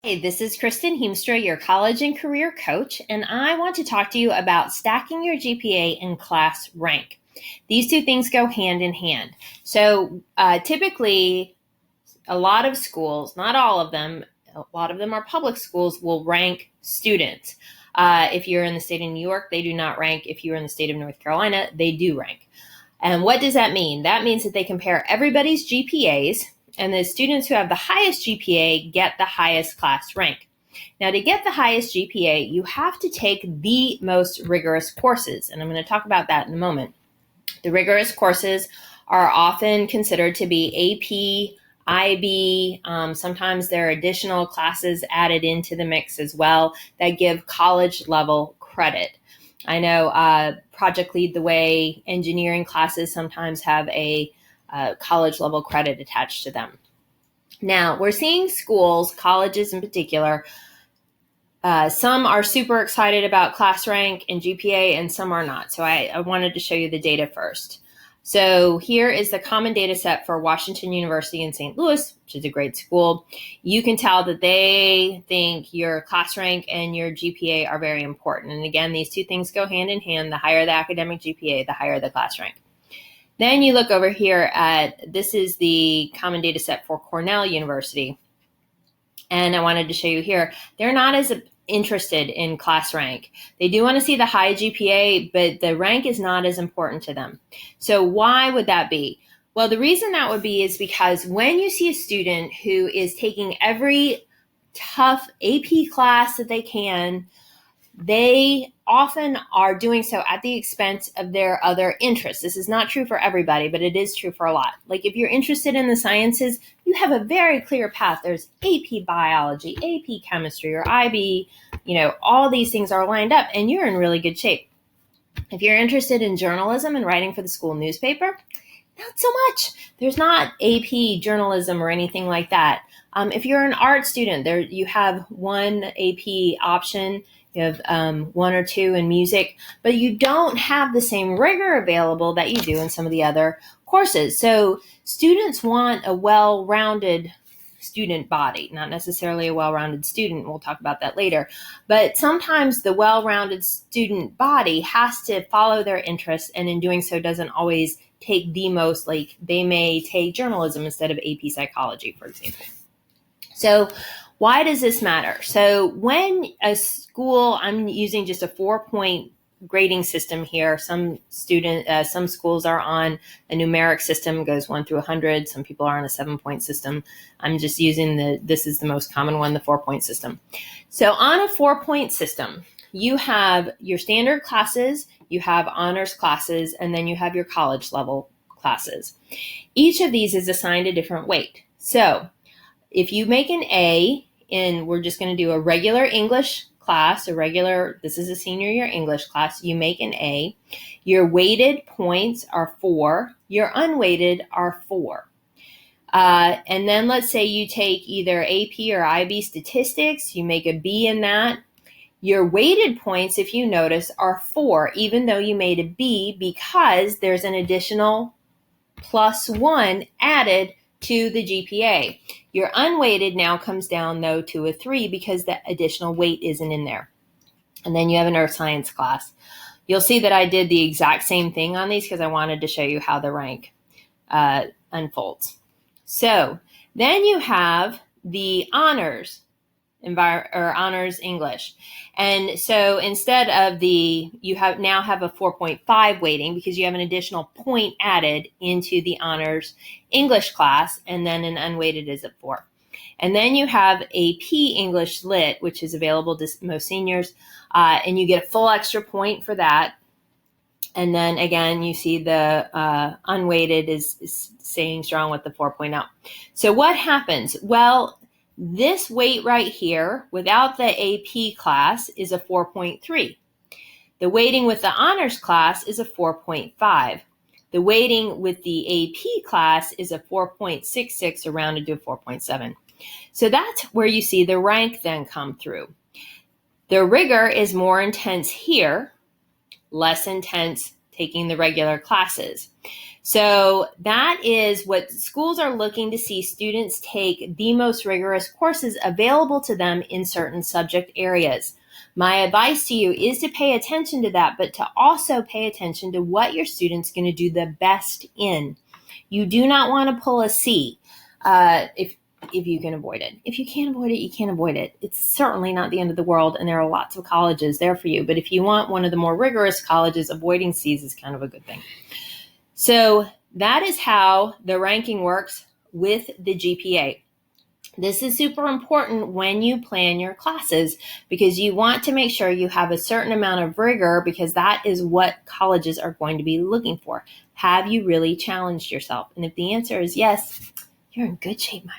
Hey, this is Kristen Heemstra, your college and career coach, and I want to talk to you about stacking your GPA and class rank. These two things go hand in hand. So typically, a lot of schools, not all of them, a lot of them are public schools, will rank students. If you're in the state of New York, they do not rank. If you're in the state of North Carolina, they do rank. And what does that mean? That means that they compare everybody's GPAs, and the students who have the highest GPA get the highest class rank. Now, to get the highest GPA, you have to take the most rigorous courses, and I'm going to talk about that in a moment. The rigorous courses are often considered to be AP, IB. Sometimes there are additional classes added into the mix as well that give college level credit. I know Project Lead the Way engineering classes sometimes have a college level credit attached to them. Now, we're seeing schools, colleges in particular, some are super excited about class rank and GPA, and some are not. So I wanted to show you the data first. So here is the common data set for Washington University in St. Louis, which is a great school. You can tell that they think your class rank and your GPA are very important. And again, these two things go hand in hand. The higher the academic GPA, the higher the class rank. Then you look over here at, this is the common data set for Cornell University. And I wanted to show you here, they're not as interested in class rank. They do want to see the high GPA, but the rank is not as important to them. So why would that be? Well, the reason that would be is because when you see a student who is taking every tough AP class that they can, they often are doing so at the expense of their other interests. This is not true for everybody, but it is true for a lot. Like if you're interested in the sciences, you have a very clear path. There's AP biology, AP chemistry, or IB, all these things are lined up and you're in really good shape. If you're interested in journalism and writing for the school newspaper, not so much. There's not AP journalism or anything like that. If you're an art student, you have one AP option. You have one or two in music, but you don't have the same rigor available that you do in some of the other courses. So students want a well-rounded student body, not necessarily a well-rounded student. We'll talk about that later. But sometimes the well-rounded student body has to follow their interests, and in doing so doesn't always take the most, like they may take journalism instead of AP psychology, for example. So why does this matter? So when a school, I'm using just a 4-point grading system here. Some schools are on a numeric system, goes 1 through 100. Some people are on a 7-point system. I'm just using this is the most common one, the 4-point system. So on a 4-point system, you have your standard classes, you have honors classes, and then you have your college level classes. Each of these is assigned a different weight. So if you make an A in, we're just going to do a regular English class, this is a senior year English class, you make an A. Your weighted points are 4. Your unweighted are 4. And then let's say you take either AP or IB statistics, you make a B in that. Your weighted points, if you notice, are 4, even though you made a B, because there's an additional +1 added to the GPA. Your unweighted now comes down though to a 3 because the additional weight isn't in there. And then you have an earth science class. You'll see that I did the exact same thing on these because I wanted to show you how the rank unfolds. So then you have the honors honors English. And so instead of you now have a 4.5 weighting because you have an additional point added into the honors English class, and then an unweighted is at 4. And then you have AP English Lit, which is available to most seniors, and you get a full extra point for that. And then again, you see the unweighted is staying strong with the 4.0. So what happens? Well, this weight right here, without the AP class, is a 4.3. The weighting with the honors class is a 4.5. The weighting with the AP class is a 4.66, or rounded to a 4.7. So that's where you see the rank then come through. The rigor is more intense here, less intense taking the regular classes. So that is what schools are looking to see: students take the most rigorous courses available to them in certain subject areas. My advice to you is to pay attention to that, but to also pay attention to what your student's going to do the best in. You do not want to pull a C if you can avoid it. If you can't avoid it, you can't avoid it. It's certainly not the end of the world, and there are lots of colleges there for you. But if you want one of the more rigorous colleges, avoiding C's is kind of a good thing. So that is how the ranking works with the GPA. This is super important when you plan your classes, because you want to make sure you have a certain amount of rigor, because that is what colleges are going to be looking for. Have you really challenged yourself? And if the answer is yes, you're in good shape, my